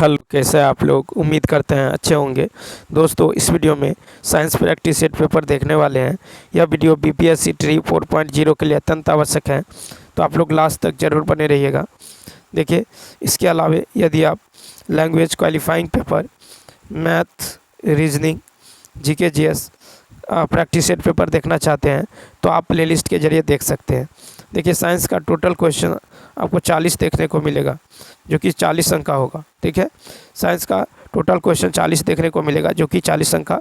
हल कैसे हैं आप लोग। उम्मीद करते हैं अच्छे होंगे। दोस्तों, इस वीडियो में साइंस प्रैक्टिस सेट पेपर देखने वाले हैं। यह वीडियो बीपीएससी ट्री 4.0 के लिए अत्यंत आवश्यक है, तो आप लोग लास्ट तक जरूर बने रहिएगा। देखिए, इसके अलावा यदि आप language qualifying paper, math, reasoning, GK GS practice set paper देखना चाहते हैं तो आप प्लेलिस्ट के जरिए देख सकते हैं। देखिए, साइंस का टोटल क्वेश्चन आपको 40 देखने को मिलेगा, जो कि 40 अंक का होगा। ठीक है, साइंस का टोटल क्वेश्चन 40 देखने को मिलेगा, जो कि 40 अंक का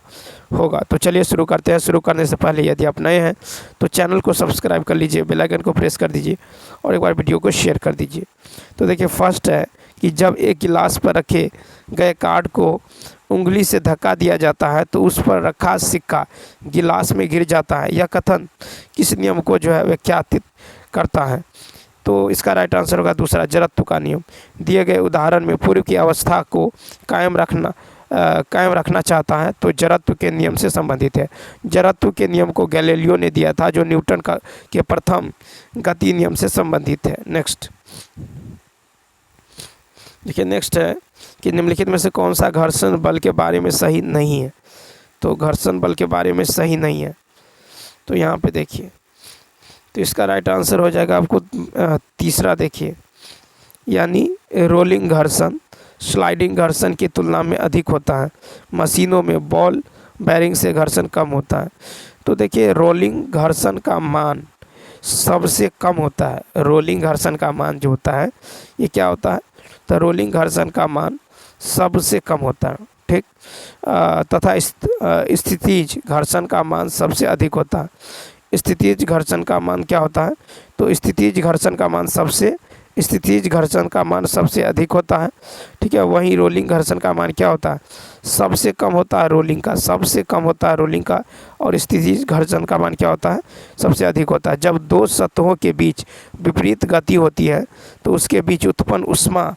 होगा। तो चलिए शुरू करते हैं। शुरू करने से पहले यदि आप नए हैं तो चैनल को सब्सक्राइब कर लीजिए, बेल आइकन को प्रेस कर दीजिए और एक बार वीडियो को शेयर कर दीजिए। तो देखिए, फर्स्ट है कि जब एक गिलास पर रखे गए कार्ड को उंगली से धक्का दिया जाता है तो उस पर रखा सिक्का गिलास में गिर जाता है। यह कथन किस नियम को जो है व्याख्यात करता है? तो इसका राइट आंसर होगा दूसरा, जड़त्व का नियम। दिए गए उदाहरण में पूर्व की अवस्था को कायम रखना चाहता है तो जड़त्व के नियम से संबंधित है। जड़त्व के नियम को गैलीलियो ने दिया था, जो न्यूटन के प्रथम गति नियम से संबंधित है। नेक्स्ट देखिए, नेक्स्ट है कि निम्नलिखित में से कौन सा घर्षण बल के बारे में सही नहीं है? तो घर्षण बल के बारे में सही नहीं है, तो यहाँ पे देखिए, तो इसका राइट आंसर हो जाएगा आपको तीसरा। देखिए, यानी रोलिंग घर्षण स्लाइडिंग घर्षण की तुलना में अधिक होता है। मशीनों में बॉल बेयरिंग से घर्षण कम होता है। तो देखिए, रोलिंग घर्षण का मान सबसे कम होता है। रोलिंग घर्षण का मान जो होता है, ये क्या होता है? तो रोलिंग घर्षण का मान सबसे कम होता है। ठीक, तथा स्थितिज घर्षण का मान सबसे अधिक होता है। स्थितिज घर्षण का मान क्या होता है? तो स्थितिज घर्षण का मान सबसे अधिक होता है। ठीक है, वहीं रोलिंग घर्षण का मान क्या होता है? सबसे कम होता है रोलिंग का, सबसे कम होता है रोलिंग का। और स्थितिज घर्षण का मान क्या होता है? सबसे अधिक होता है। जब दो सतहों के बीच विपरीत गति होती है तो उसके बीच उत्पन्न ऊष्मा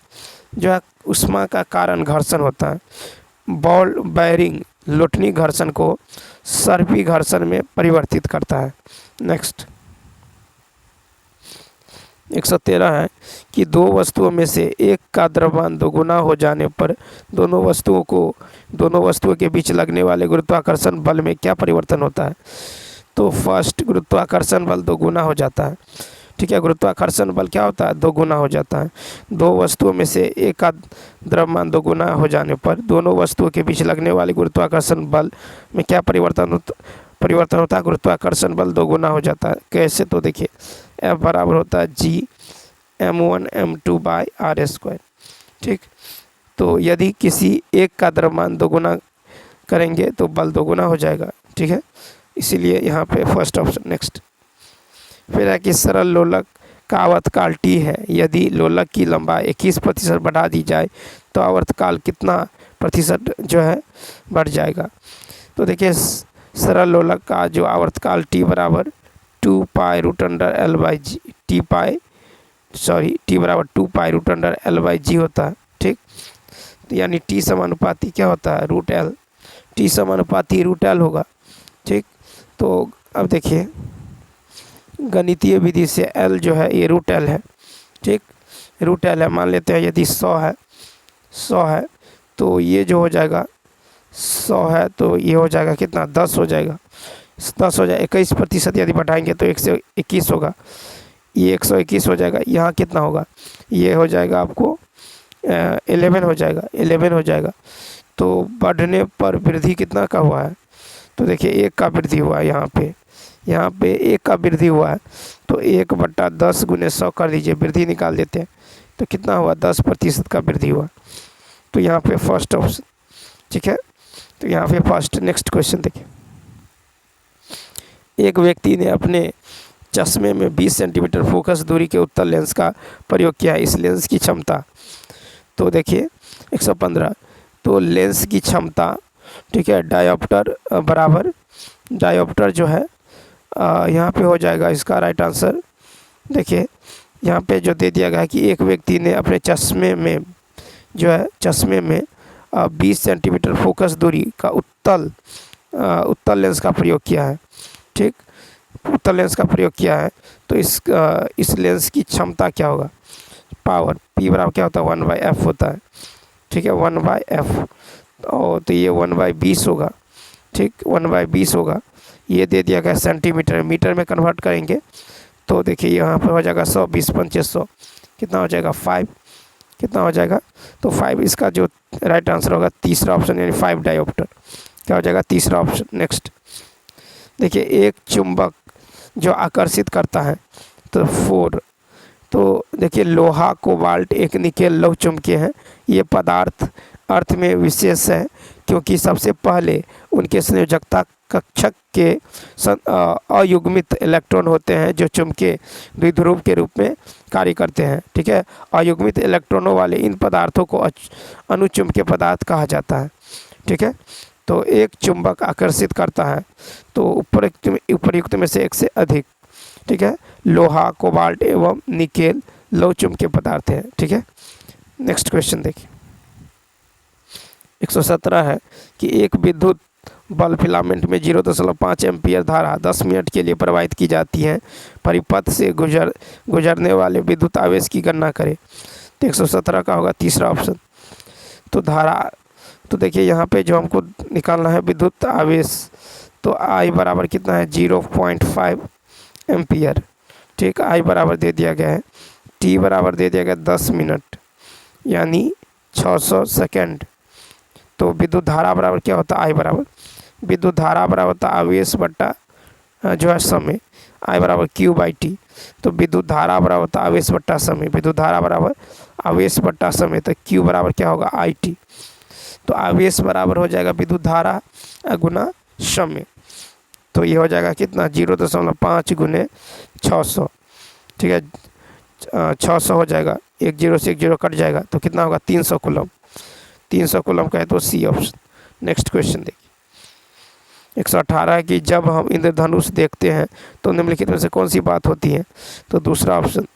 जो है, ऊष्मा का कारण घर्षण होता है। बॉल बेयरिंग लोटनी घर्षण को सर्पी घर्षण में परिवर्तित करता है। नेक्स्ट 113 है कि दो वस्तुओं में से एक का द्रव्यमान दोगुना हो जाने पर दोनों वस्तुओं के बीच लगने वाले गुरुत्वाकर्षण बल में क्या परिवर्तन होता है? तो फर्स्ट, गुरुत्वाकर्षण बल दोगुना हो जाता है। ठीक है, गुरुत्वाकर्षण बल क्या होता है? दोगुना हो जाता है। दो वस्तुओं में से एक का द्रव्यमान दोगुना हो जाने पर दोनों वस्तुओं के बीच लगने वाले गुरुत्वाकर्षण बल में क्या परिवर्तन होता है? गुरुत्वाकर्षण बल दोगुना हो जाता है। कैसे? तो देखिए, F बराबर होता है G m1m2/r²। ठीक, तो यदि किसी एक का द्रव्यमान दोगुना करेंगे तो बल दोगुना हो जाएगा। ठीक है, इसीलिए यहाँ पे फर्स्ट ऑप्शन। नेक्स्ट फिर है कि सरल लोलक का आवर्तकाल T है। यदि लोलक की लंबाई 21% बढ़ा दी जाए तो आवर्तकाल कितना प्रतिशत जो है बढ़ जाएगा? तो देखिए, सरल लोलक का जो आवर्तकाल T बराबर 2π√L/g T बराबर 2π√L/g होता है। ठीक, तो यानी T समानुपाती क्या होता है? √L। T समानुपाती √L होगा। ठीक, तो अब देखिए, गणितीय विधि से L जो है ये √L है। ठीक, √L है। मान लेते हैं यदि 100 है तो ये जो हो जाएगा 100 है तो ये हो जाएगा कितना? 10 हो जाएगा। 10 हो जाएगा, 21% यदि बढ़ाएंगे तो 121 होगा। ये 121 हो जाएगा। यहाँ कितना होगा? ये हो जाएगा आपको 11 हो जाएगा। तो बढ़ने पर वृद्धि कितना का हुआ है? तो देखिए, 1 का वृद्धि हुआ है। यहाँ पे 1 का वृद्धि हुआ है, तो 1/10 × 100 कर दीजिए, वृद्धि निकाल देते हैं तो कितना हुआ? 10% का वृद्धि हुआ। तो यहाँ पे फर्स्ट ऑप्शन। ठीक है, तो यहाँ पे फर्स्ट। नेक्स्ट क्वेश्चन देखिए, एक व्यक्ति ने अपने चश्मे में 20 सेंटीमीटर फोकस दूरी के उत्तल लेंस का प्रयोग किया है। इस लेंस की क्षमता, तो देखिए 115, तो लेंस की क्षमता, ठीक है, डायोप्टर बराबर, डायोप्टर जो है यहाँ पे हो जाएगा इसका राइट आंसर। देखिए, यहाँ पे जो दे दिया गया है कि एक व्यक्ति ने अपने चश्मे में 20 सेंटीमीटर फोकस दूरी का उत्तल लेंस का प्रयोग किया है। ठीक, उत्तल लेंस का प्रयोग किया है, तो इस लेंस की क्षमता क्या होगा? पावर P बराबर क्या होता है? 1/f होता है। ठीक है, 1/f। तो ये 1/20 होगा, ठीक, 1/20 होगा। ये दे दिया गया सेंटीमीटर, मीटर में कन्वर्ट करेंगे तो देखिए यहाँ पर हो जाएगा 100, 20 पंचे 100, कितना हो जाएगा 5, कितना हो जाएगा, तो 5 इसका जो राइट आंसर होगा तीसरा ऑप्शन, यानी 5 डायोप्टर, क्या हो जाएगा तीसरा ऑप्शन। नेक्स्ट देखिए, एक चुंबक जो आकर्षित करता है तो 4, तो देखिए लोहा, कोबाल्ट, एक निकेल लौह चुंबकीय हैं। ये पदार्थ अर्थ में विशेष है क्योंकि सबसे पहले उनके संयोजकता कक्षक के अयुग्मित इलेक्ट्रॉन होते हैं जो चुंबकीय द्विध्रुव के रूप में कार्य करते हैं, ठीक है। अयुग्मित इलेक्ट्रॉनों वाले इन पदार्थों को अनुचुंबकीय पदार्थ कहा जाता है, ठीक है। तो एक चुंबक आकर्षित करता है तो उपयुक्त में से एक से अधिक, ठीक है, लोहा, कोबाल्ट एवं निकेल लौह चुंबकीय पदार्थ हैं, ठीक है। नेक्स्ट क्वेश्चन देखिए, 117 है कि एक विद्युत बल्ब फिलामेंट में 0.5 एम्पियर धारा 10 मिनट के लिए प्रवाहित की जाती है। परिपथ से गुजरने वाले विद्युत आवेश की गणना करें। तो 117 का होगा तीसरा ऑप्शन। तो धारा, तो देखिए यहाँ पे जो हमको निकालना है विद्युत आवेश, तो I बराबर कितना है 0.5 एम्पियर, ठीक, I बराबर दे दिया गया है, T बराबर दे दिया गया 10 मिनट यानी 600 सेकेंड। तो विद्युत धारा बराबर क्या होता है, I बराबर विद्युत धारा बराबर होता है आवेश बट्टा जो है समय, I बराबर Q/T। तो विद्युत धारा बराबर होता है आवेश बट्टा समय, विद्युत धारा बराबर आवेश बट्टा समय, तो Q बराबर क्या होगा IT। तो आवेश बराबर हो जाएगा विद्युत धारा गुना समय, तो ये हो जाएगा कितना 0.5 गुने 600, ठीक है, 600 हो जाएगा, एक जीरो से एक जीरो कट जाएगा तो कितना होगा 300 कूलम, 300 कूलम का है तो सी ऑप्शन। नेक्स्ट क्वेश्चन देखिए, 118 है कि जब हम इंद्रधनुष देखते हैं तो निम्नलिखित में से कौन सी बात होती है। तो दूसरा ऑप्शन,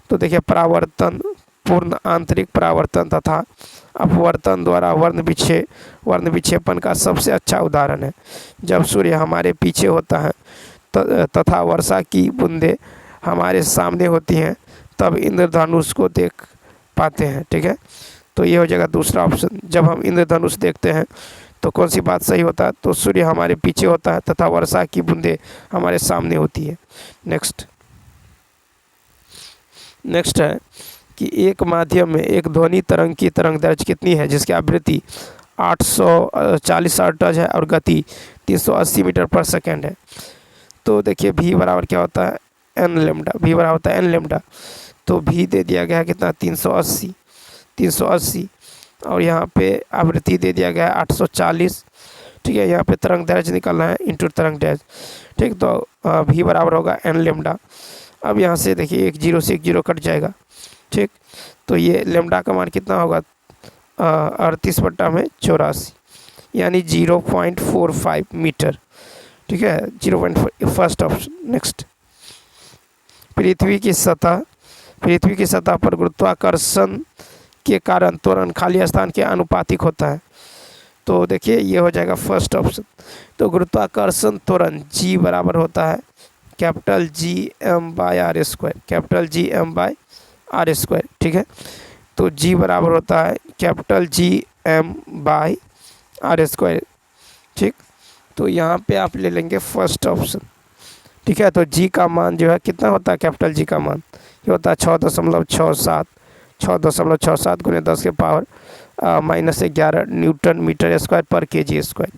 तो देखिए परावर्तन, पूर्ण आंतरिक परावर्तन तथा अपवर्तन द्वारा वर्ण विक्षेपण का सबसे अच्छा उदाहरण है। जब सूर्य हमारे पीछे होता है तथा वर्षा की बूंदें हमारे सामने होती हैं तब इंद्रधनुष को देख पाते हैं, ठीक है। तो ये हो जाएगा दूसरा ऑप्शन, जब हम इंद्रधनुष देखते हैं तो कौन सी बात सही होता है, तो सूर्य हमारे पीछे होता है तथा वर्षा की बूंदें हमारे सामने होती है। नेक्स्ट है कि एक माध्यम में एक ध्वनि तरंग की तरंग दैर्ध्य कितनी है जिसकी आवृत्ति 840 हर्ट्ज है और गति 380 मीटर पर सेकेंड है। तो देखिए V बराबर क्या होता है n लेमडा, V बराबर होता है n लेमडा। तो V दे दिया गया है कितना 380 और यहाँ पे आवृत्ति दे दिया गया है 840, ठीक है। यहाँ पे तरंग दैर्ध्य निकालना है इंटू तरंग दैर्ध्य, ठीक। तो V बराबर होगा n लेमडा। अब यहाँ से देखिए एक जीरो से एक जीरो कट जाएगा, ठीक। तो ये लेमडा का मान कितना होगा 38/84 यानी 0.45 मीटर, ठीक है, 0.4 फर्स्ट ऑप्शन। नेक्स्ट, पृथ्वी की सतह पर गुरुत्वाकर्षण के कारण त्वरण खाली स्थान के अनुपातिक होता है। तो देखिए ये हो जाएगा फर्स्ट ऑप्शन। तो गुरुत्वाकर्षण त्वरण G बराबर होता है कैपिटल G/m/r², कैपिटल G/m/r², ठीक है। तो G बराबर होता है कैपिटल G/m/r², ठीक। तो यहाँ पे आप ले लेंगे फर्स्ट ऑप्शन, ठीक है। तो G का मान जो है कितना होता है, कैपिटल G का मान ये होता है 6.67 गुने 10 के पावर -11 न्यूटन मीटर स्क्वायर पर kg स्क्वायर,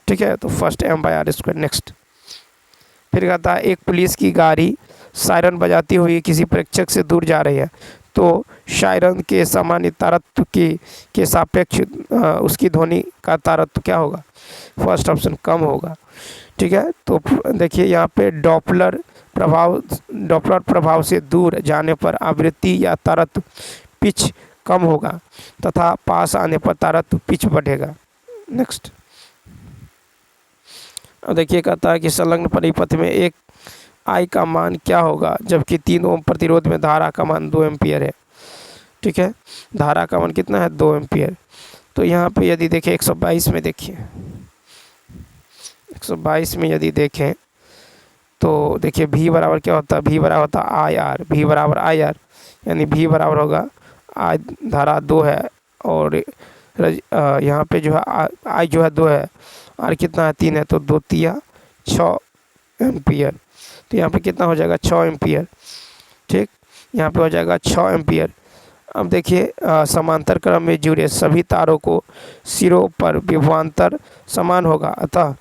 ठीक है। तो फर्स्ट m/r²। नेक्स्ट, फिर कहता है एक पुलिस की गाड़ी सायरन बजाती हुई किसी प्रेक्षक से दूर जा रही है तो सायरन के सामान्य तारतम्य के सापेक्ष उसकी ध्वनि का तारतम्य क्या होगा, फर्स्ट ऑप्शन कम होगा, ठीक है। तो देखिए यहाँ पे डॉपलर प्रभाव से दूर जाने पर आवृत्ति या तारतम्य पिच कम होगा तथा पास आने पर तारतम्य पिच बढ़ेगा। नेक्स्ट, अब देखिए कहता है कि संलग्न परिपथ में एक I का मान क्या होगा जबकि 3 ओम प्रतिरोध में धारा का मान 2 एम्पियर है, ठीक है। धारा का मान कितना है 2 एम्पियर। तो यहाँ पे यदि देखें 122 में, देखिए 122 में यदि देखें तो देखिए V बराबर क्या होता है, V बराबर होता है IR, V बराबर IR यानी V बराबर होगा I धारा 2 है और यहाँ पे जो है आई जो है 2 है, आर कितना है 3 है, तो 2 तिया 6 एम्पियर। तो यहाँ पे कितना हो जाएगा 6 एम्पियर। ठीक, यहाँ पे हो जाएगा 6 एम्पियर। अब देखिए समांतर क्रम में जुड़े सभी तारों को सिरों पर विभवांतर समान होगा, अतः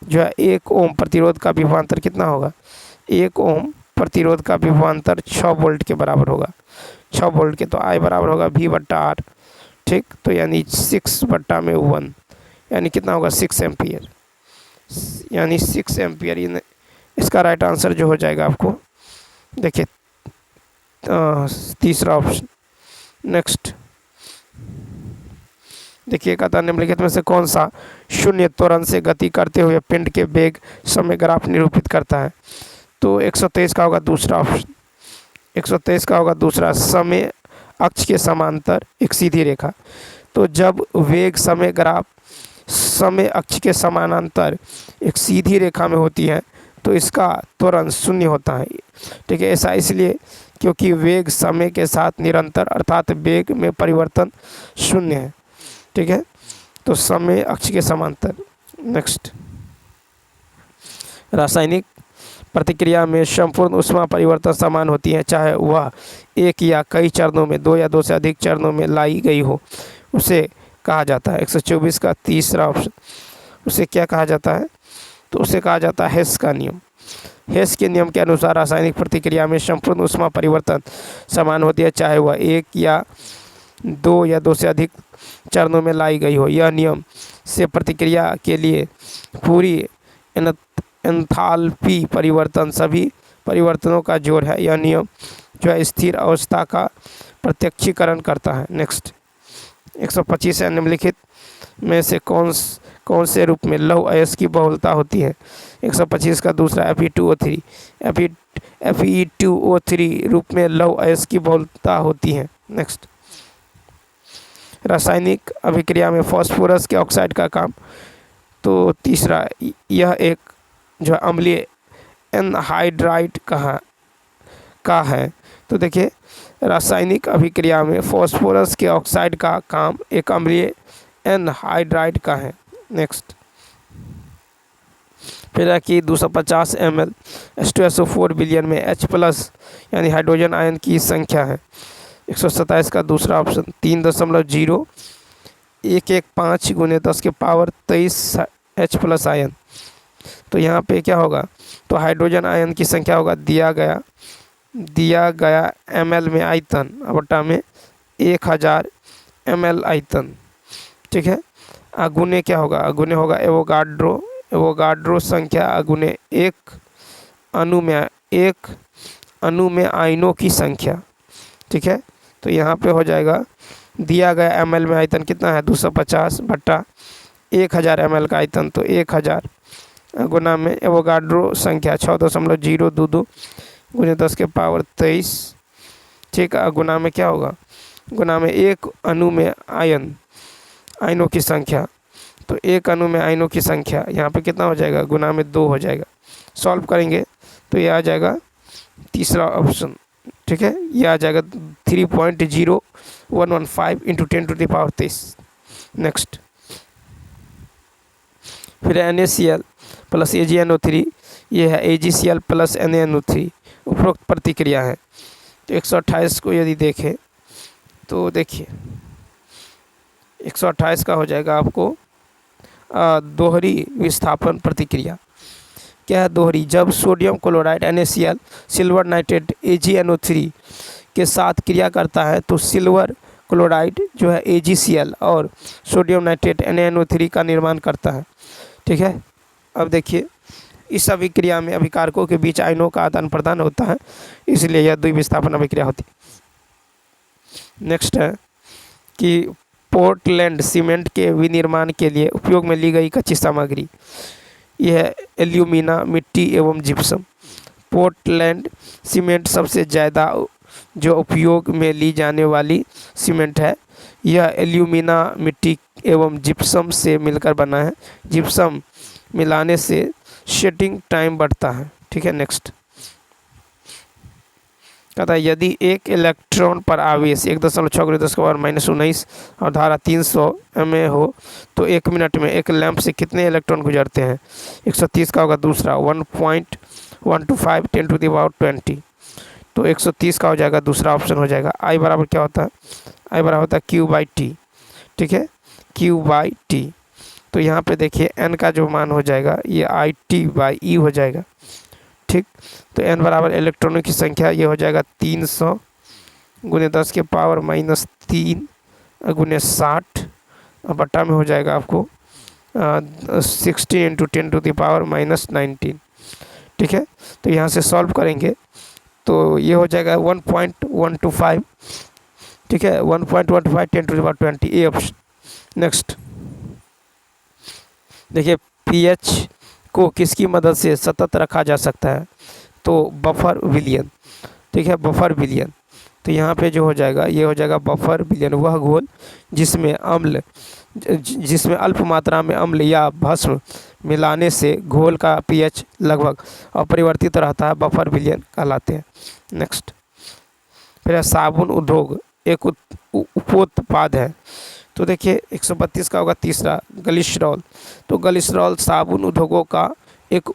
जो है 1 ओम प्रतिरोध का विभवांतर कितना होगा, 1 ओम प्रतिरोध का विभवांतर 6 वोल्ट के बराबर होगा। 6 वोल्ट के तो आई बराबर होगा V/R। ठीक, तो यानी 6/1 यानी कितना होगा 6 एम्पियर, यानी 6 एम्पियर। इसका राइट आंसर जो हो जाएगा आपको, देखिए तीसरा ऑप्शन। नेक्स्ट देखिए, कहता निम्नलिखित में से कौन सा शून्य त्वरण से गति करते हुए पिंड के वेग समय ग्राफ निरूपित करता है। तो 123 का होगा दूसरा ऑप्शन। 123 का होगा दूसरा, समय अक्ष के समांतर एक सीधी रेखा। तो जब वेग समय ग्राफ समय अक्ष के समानांतर एक सीधी रेखा में होती है तो इसका त्वरण शून्य होता है। ठीक है, ऐसा इसलिए क्योंकि वेग समय के साथ निरंतर अर्थात वेग में परिवर्तन शून्य है। ठीक है, तो समय अक्ष के समांतर। नेक्स्ट, रासायनिक प्रतिक्रिया में संपूर्ण ऊष्मा परिवर्तन समान होती है, चाहे वह एक या कई चरणों में, 2 या 2 से अधिक चरणों में लाई गई हो, उसे कहा जाता है। 124 का तीसरा ऑप्शन, उसे क्या कहा जाता है, तो उसे कहा जाता है हेस का नियम। हेस के नियम के अनुसार रासायनिक प्रतिक्रिया में संपूर्ण ऊष्मा परिवर्तन समान होती है, चाहे वह 1 या 2 या 2 से अधिक चरणों में लाई गई हो। यह नियम से प्रतिक्रिया के लिए पूरी एंथैल्पी परिवर्तन सभी परिवर्तनों का जोड़ है। यह नियम जो है स्थिर अवस्था का प्रत्यक्षीकरण करता है। नेक्स्ट, 125 है, निम्नलिखित में से कौन से रूप में लौह अयस्क की बहुलता होती है। 125 का दूसरा, Fe2O3। Fe2O3 रूप में लौह अयस्क की बहुलता होती है। नेक्स्ट, रासायनिक अभिक्रिया में फास्फोरस के ऑक्साइड का काम। तो तीसरा, यह एक जो अम्लीय एनहाइड्राइड का है। तो देखिए, रासायनिक अभिक्रिया में फास्फोरस के ऑक्साइड का काम एक अम्लीय एनहाइड्राइड का है। नेक्स्ट, फिर कि 250 ml H2SO4 विलयन में H+ यानी हाइड्रोजन आयन की संख्या है। 127 का दूसरा ऑप्शन, 3.0115 × 10⁻23 H+ आयन। तो यहाँ पे क्या होगा, तो हाइड्रोजन आयन की संख्या होगा दिया गया ml में आयतन बटा में 1000 ml आयतन। ठीक है, अगुने क्या होगा, अगुने होगा एवोगाड्रो संख्या अगुने एक अणु में आयनों की संख्या। ठीक है, तो यहाँ पे हो जाएगा दिया गया ml में आयतन कितना है 250 बटा 1000 ml का आयतन, तो 1000 गुना में एवोगाड्रो संख्या 6.022 × 10⁻23। ठीक है, गुना में क्या होगा, गुना में एक अणु में आयनों की संख्या। तो एक अणु में आयनों की संख्या यहाँ पे कितना हो जाएगा, गुना में 2 हो जाएगा। सॉल्व करेंगे तो ये आ जाएगा तीसरा ऑप्शन। ठीक है, ये आ जाएगा 3.0115 × 10⁻23। नेक्स्ट, फिर NaCl + AgNO3, ये है AgCl + NaNO3 उपरोक्त प्रतिक्रिया है। तो 128 को यदि देखें तो देखिए 128 का हो जाएगा आपको दोहरी विस्थापन प्रतिक्रिया। क्या है दोहरी, जब sodium chloride NaCl silver nitrate AgNO3 के साथ क्रिया करता है तो सिल्वर क्लोराइड जो है AgCl और सोडियम नाइट्रेट NaNO3 का निर्माण करता है। ठीक है, अब देखिए इस अभिक्रिया में अभिकारकों के बीच आयनों का आदान प्रदान होता है, इसलिए यह द्विविस्थापन अभिक्रिया होती है। नेक्स्ट है कि पोर्टलैंड सीमेंट के विनिर्माण के लिए उपयोग में ली गई कच्ची सामग्री, यह है एल्यूमिना, मिट्टी एवं जिप्सम। पोर्टलैंड सीमेंट सबसे ज़्यादा जो उपयोग में ली जाने वाली सीमेंट है। यह एल्यूमिना, मिट्टी एवं जिप्सम से मिलकर बना है। जिप्सम मिलाने से सेटिंग टाइम बढ़ता है। ठीक है, नेक्स्ट, कहता है यदि एक इलेक्ट्रॉन पर आवेश 1.6×10⁻⁻19 और धारा 300 mA हो तो 1 मिनट में एक लैंप से कितने इलेक्ट्रॉन गुजरते हैं। 130 का होगा दूसरा 1.125 10⁻20। तो 130 का हो जाएगा दूसरा ऑप्शन हो जाएगा। आई बराबर क्या होता है, आई बराबर होता है Q/T। ठीक है, Q/T। तो यहाँ पे देखिए n का जो मान हो जाएगा ये IT/E हो जाएगा। ठीक, तो n बराबर इलेक्ट्रॉनों की संख्या ये हो जाएगा 300 × 10⁻³ × 60 और बट्टा में हो जाएगा आपको 16 × 10⁻⁻19। ठीक है, तो यहाँ से सॉल्व करेंगे तो ये हो जाएगा 1.125। ठीक है, 1.125 10⁻20 ए ऑप्शन। नेक्स्ट देखिए pH को किसकी मदद से सतत रखा जा सकता है, तो बफर विलयन। ठीक है, बफर विलयन। तो यहाँ पे जो हो जाएगा ये हो जाएगा बफर विलयन, वह घोल जिसमें अल्प मात्रा में अम्ल या भस्म मिलाने से घोल का pH लगभग अपरिवर्तित रहता है, बफर विलयन कहलाते हैं। नेक्स्ट फिर साबुन उद्योग एक उपोत्पाद है। तो देखिए 132 का होगा तीसरा ग्लिसरॉल। तो ग्लिसरॉल साबुन उद्योगों का एक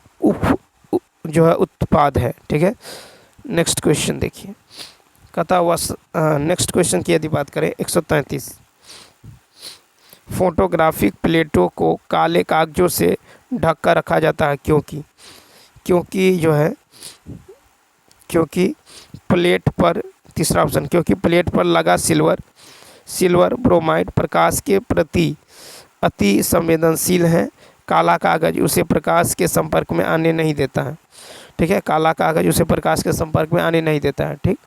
जो है उत्पाद है। ठीक है, नेक्स्ट क्वेश्चन देखिए, कहता हुआ नेक्स्ट क्वेश्चन की यदि बात करें 133, फोटोग्राफिक प्लेटों को काले कागजों से ढक कर रखा जाता है क्योंकि प्लेट पर, तीसरा ऑप्शन, क्योंकि प्लेट पर लगा सिल्वर ब्रोमाइड प्रकाश के प्रति अति संवेदनशील है। काला कागज उसे प्रकाश के संपर्क में आने नहीं देता है। ठीक है, काला कागज उसे प्रकाश के संपर्क में आने नहीं देता है। ठीक,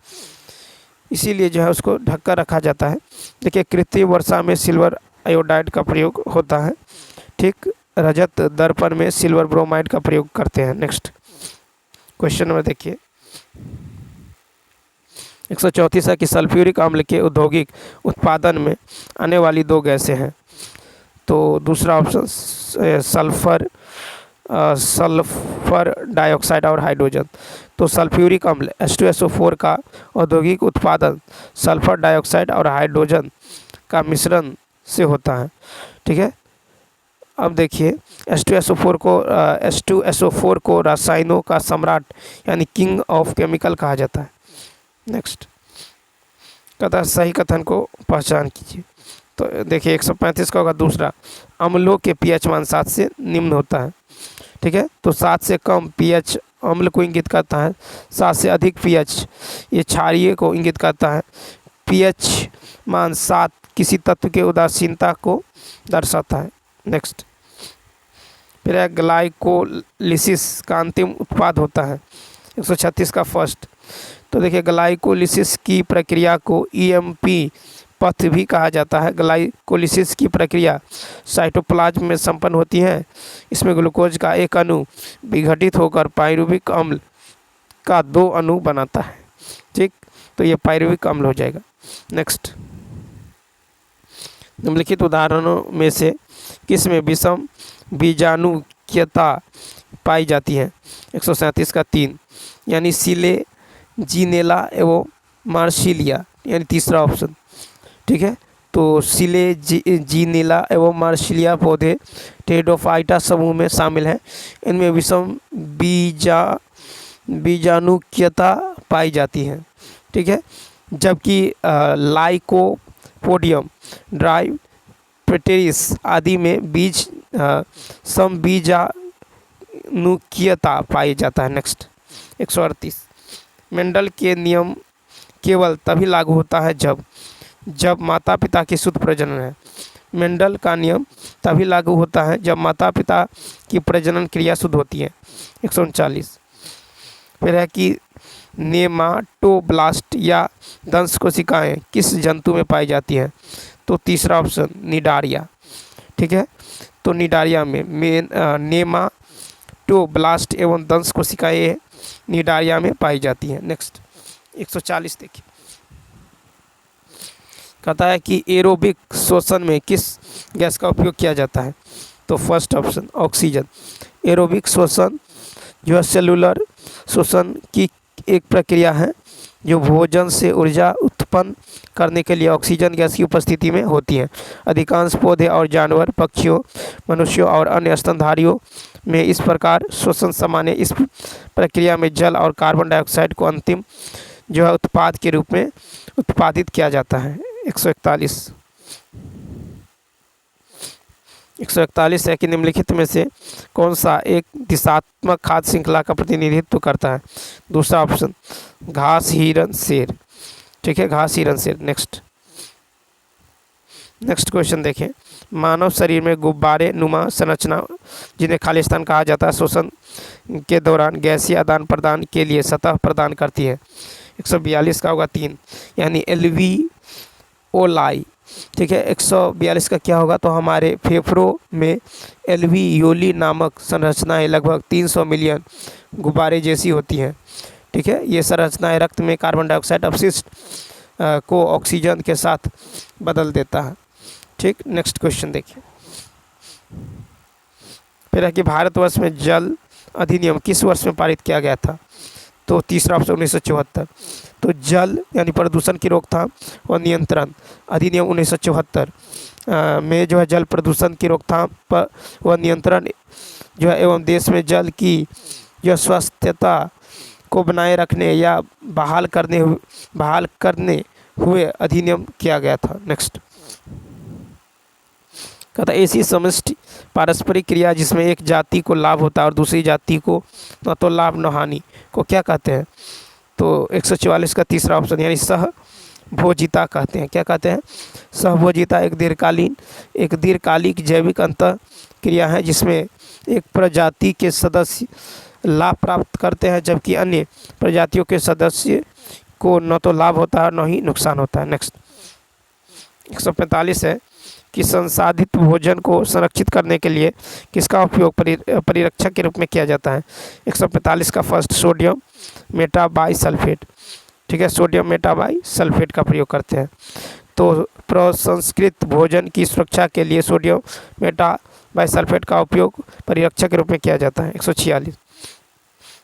इसीलिए जो है उसको ढककर रखा जाता है। देखिए कृत्रिम वर्षा में सिल्वर आयोडाइड का प्रयोग होता है। ठीक, रजत दर्पण में सिल्वर ब्रोमाइड का प्रयोग करते हैं। नेक्स्ट क्वेश्चन नंबर देखिए 134 है कि सल्फ्यूरिक अम्ल के औद्योगिक उत्पादन में आने वाली दो गैसें हैं। तो दूसरा ऑप्शन सल्फर डाइऑक्साइड और हाइड्रोजन। तो सल्फ्यूरिक अम्ल H2SO4 का औद्योगिक उत्पादन सल्फर डाइऑक्साइड और हाइड्रोजन का मिश्रण से होता है। ठीक है, अब देखिए H2SO4 को रसायनों का सम्राट यानी किंग ऑफ केमिकल कहा जाता है। नेक्स्ट कहता है सही कथन को पहचान कीजिए। तो देखिए 135 का होगा दूसरा, अम्लों के pH मान 7 से निम्न होता है। ठीक है, तो 7 से कम pH अम्ल को इंगित करता है, 7 से अधिक pH ये क्षारीय को इंगित करता है। pH मान 7 किसी तत्व के उदासीनता को दर्शाता है। नेक्स्ट फिर है ग्लाइकोलिसिस का अंतिम उत्पाद होता है। 136 का फर्स्ट, तो देखिए ग्लाइकोलिसिस की प्रक्रिया को EMP पथ भी कहा जाता है। ग्लाइकोलिसिस की प्रक्रिया साइटोप्लाज्म में संपन्न होती है। इसमें ग्लूकोज का एक अणु विघटित होकर पाइरुविक अम्ल का 2 अणु बनाता है। ठीक, तो ये पाइरुविक अम्ल हो जाएगा। नेक्स्ट निम्नलिखित उदाहरणों में से किसमें विषम बीजाणुकीयता पाई जाती है। 137 का 3 यानी सीले जीनेला एवं मार्सिलिया यानी तीसरा ऑप्शन। ठीक है, तो सीले जीनेला एवं मार्सिलिया पौधे टेरिडोफाइटा समूह में शामिल हैं। इनमें विषम बीजाणुकीयता पाई जाती है। ठीक है, जबकि लाइकोपोडियम ड्राइप्टेरिस आदि में बीज समबीजाणुकीयता पाई जाता है। नेक्स्ट 138 मेंडल के नियम केवल तभी लागू होता है जब माता पिता की शुद्ध प्रजनन है। मेंडल का नियम तभी लागू होता है जब माता पिता की प्रजनन क्रिया शुद्ध होती है। 139 फिर है कि नेमाटोब्लास्ट या दंश कोशिकाएं किस जंतु में पाई जाती हैं। तो तीसरा ऑप्शन निडारिया। ठीक है, तो निडारिया में नेमाटोब्लास्ट एवं दंश कोशिकाएं निडारिया में पाई जाती हैं। नेक्स्ट 140 देखिए, कहता है कि एरोबिक श्वसन में किस गैस का उपयोग किया जाता है। तो फर्स्ट ऑप्शन ऑक्सीजन। एरोबिक श्वसन जो है सेलुलर श्वसन की एक प्रक्रिया है जो भोजन से ऊर्जा उत्पन्न करने के लिए ऑक्सीजन गैस की उपस्थिति में होती हैं। अधिकांश पौधे और जानवर, पक्षियों, मनुष्यों और अन्य स्तनधारियों में इस प्रकार श्वसन सामान्य। इस प्रक्रिया में जल और कार्बन डाइऑक्साइड को अंतिम जो है उत्पाद के रूप में उत्पादित किया जाता है। 141 है कि निम्नलिखित में से कौन सा एक दिशात्मक खाद्य श्रृंखला का प्रतिनिधित्व करता है? दूसरा ऑप्शन घास, हिरन, शेर। ठीक है, घास, हिरन, शेर। नेक्स्ट क्वेश्चन देखें। मानव शरीर में गुब्बारे नुमा संरचना, जिन्हें खालिस्तान कहा जाता है, श्वसन के दौरान गैसीय आदान प्रदान के लिए सतह प्रदान करती है। 142 का होगा 3, यानी एल्वियोलाई। ठीक है, 142 का क्या होगा? तो हमारे फेफड़ों में एल्वियोली नामक संरचनाएं लगभग 300 मिलियन गुब्बारे जैसी होती हैं। ठीक है, ये संरचनाएं रक्त में कार्बन डाइऑक्साइड अपशिष्ट को ऑक्सीजन के साथ बदल देता है। ठीक, नेक्स्ट क्वेश्चन देखिए। फिर है कि भारतवर्ष में जल अधिनियम किस वर्ष में पारित किया गया था? तो तीसरा ऑप्शन 1974। तो जल यानी प्रदूषण की रोकथाम और नियंत्रण अधिनियम 1974 में जो है जल प्रदूषण की रोकथाम पर व नियंत्रण जो है एवं देश में जल की जो स्वास्थ्यता को बनाए रखने या बहाल करने हुए अधिनियम किया गया था। नेक्स्ट कहता है ऐसी समष्टि पारस्परिक क्रिया जिसमें एक जाति को लाभ होता है और दूसरी जाति को न तो लाभ न हानि को क्या कहते हैं? तो 144 का तीसरा ऑप्शन यानी सहभोजिता कहते हैं। क्या कहते हैं? सहभोजिता एक दीर्घकालिक जैविक अंतर क्रिया है जिसमें एक प्रजाति के सदस्य लाभ प्राप्त करते हैं जबकि अन्य प्रजातियों के सदस्य को न तो लाभ होता है न ही नुकसान होता है। नेक्स्ट 145 है कि संसाधित भोजन को संरक्षित करने के लिए किसका उपयोग परिरक्षक के रूप में किया जाता है? 145 का फर्स्ट सोडियम मेटाबाइसल्फेट। ठीक है, सोडियम मेटाबाइसल्फेट का प्रयोग करते हैं। तो प्रसंस्कृत भोजन की सुरक्षा के लिए सोडियम मेटाबाइसल्फेट का उपयोग परिरक्षक के रूप में किया जाता है। 146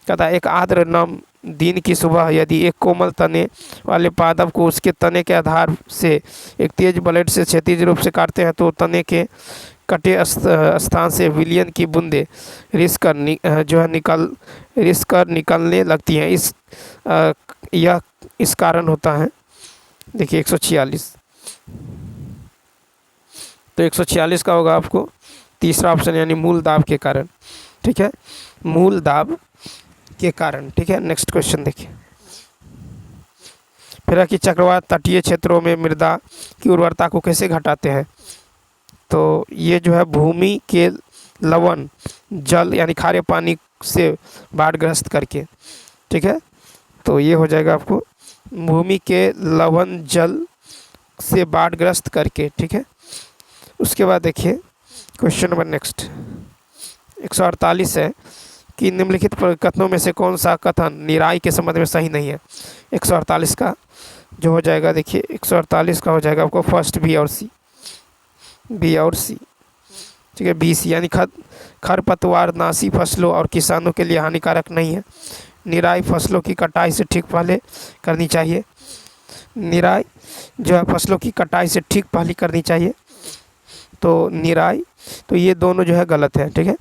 कहता है एक आर्द्र नम दिन की सुबह यदि एक कोमल तने वाले पादप को उसके तने के आधार से एक तेज ब्लेड से क्षैतिज रूप से काटते हैं तो तने के कटे स्थान से विलियन की बूंदें रिस कर निकलने लगती हैं। यह इस कारण होता है। देखिए 146, तो 146 का होगा आपको तीसरा ऑप्शन यानी मूल दाब के कारण। ठीक है, मूल दाब के कारण। ठीक है, नेक्स्ट क्वेश्चन देखिए। फिर कि चक्रवात तटीय क्षेत्रों में मृदा की उर्वरता को कैसे घटाते हैं? तो ये जो है भूमि के लवण जल यानी खारे पानी से बाढ़ग्रस्त करके। ठीक है, तो ये हो जाएगा आपको भूमि के लवण जल से बाढ़ग्रस्त करके। ठीक है, उसके बाद देखिए क्वेश्चन नंबर नेक्स्ट 148 है कि निम्नलिखित कथनों में से कौन सा कथन निराई के संबंध में सही नहीं है? 148 का जो हो जाएगा, देखिए 148 का हो जाएगा आपको फर्स्ट बी और सी। ठीक है, बी सी यानी खरपतवार नाशी फसलों और किसानों के लिए हानिकारक नहीं है। निराई फसलों की कटाई से ठीक पहले करनी चाहिए। निराई जो है फसलों की कटाई से ठीक पहले करनी चाहिए। तो निराई, तो ये दोनों जो है गलत है। ठीक है,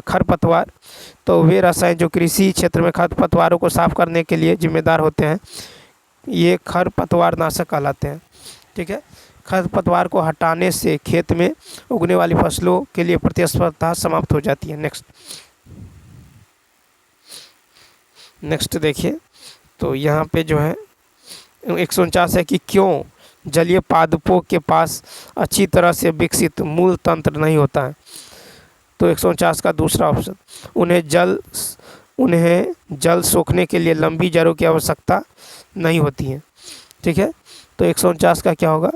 खरपतवार तो वे रसायन जो कृषि क्षेत्र में खरपतवारों को साफ करने के लिए जिम्मेदार होते हैं, ये खरपतवार नाशक कहलाते हैं। ठीक है, खरपतवार को हटाने से खेत में उगने वाली फसलों के लिए प्रतिस्पर्धा समाप्त हो जाती है। नेक्स्ट देखिए, तो यहाँ पे जो है 149 है कि क्यों जलीय पादपों के पास अच्छी तरह से विकसित मूल तंत्र नहीं होता है? तो 149 का दूसरा ऑप्शन उन्हें जल सोखने के लिए लंबी जड़ों की आवश्यकता नहीं होती है। ठीक है, तो 149 का क्या होगा?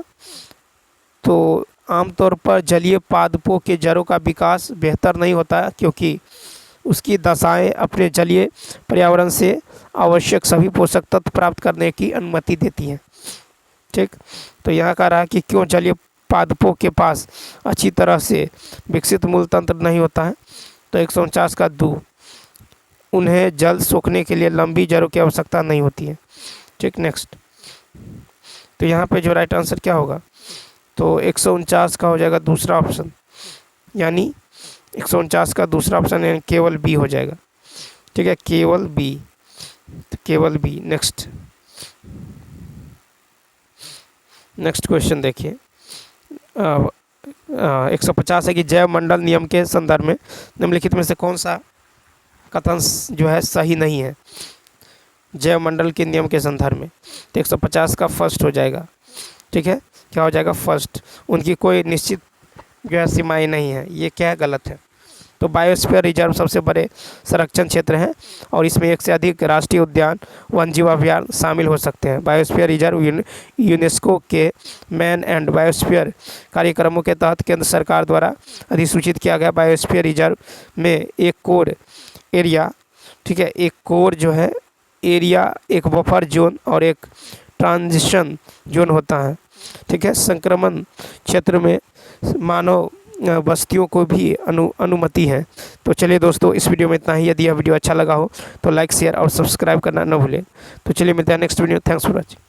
तो आमतौर पर जलीय पादपों के जड़ों का विकास बेहतर नहीं होता क्योंकि उसकी दशाएं अपने जलीय पर्यावरण से आवश्यक सभी पोषक तत्व प्राप्त करने की अनुमति देती हैं। ठीक, तो यहाँ कह रहा है कि क्यों जलीय पादपों के पास अच्छी तरह से विकसित मूल तंत्र नहीं होता है? तो 149 का उन्हें जल सोखने के लिए लंबी जड़ों की आवश्यकता नहीं होती है। ठीक, नेक्स्ट। तो यहाँ पे जो राइट आंसर क्या होगा, तो 149 का हो जाएगा दूसरा ऑप्शन, यानी 149 का दूसरा ऑप्शन यानी केवल बी हो जाएगा। ठीक है, केवल बी, तो केवल बी। नेक्स्ट क्वेश्चन देखिए। 150 है कि जैव मंडल नियम के संदर्भ में निम्नलिखित में से कौन सा कथन जो है सही नहीं है जैव मंडल के नियम के संदर्भ में। तो 150 का फर्स्ट हो जाएगा। ठीक है, क्या हो जाएगा, फर्स्ट। उनकी कोई निश्चित जो है सीमाएँ नहीं है, ये क्या गलत है। तो बायोस्फीयर रिजर्व सबसे बड़े संरक्षण क्षेत्र हैं और इसमें एक से अधिक राष्ट्रीय उद्यान, वन्यजीव अभयारण्य शामिल हो सकते हैं। बायोस्फीयर रिजर्व यूनेस्को के मैन एंड बायोस्फीयर कार्यक्रमों के तहत केंद्र सरकार द्वारा अधिसूचित किया गया। बायोस्फीयर रिजर्व में एक कोर एरिया, ठीक है, एक कोर जो है एरिया, एक बफर जोन और एक ट्रांजिशन जोन होता है। ठीक है, संक्रमण क्षेत्र में मानव बस्तियों को भी अनुमति है। तो चलिए दोस्तों, इस वीडियो में इतना ही। यदि यह वीडियो अच्छा लगा हो तो लाइक, शेयर और सब्सक्राइब करना न भूलें। तो चलिए मिलते हैं next video. Thanks for watching.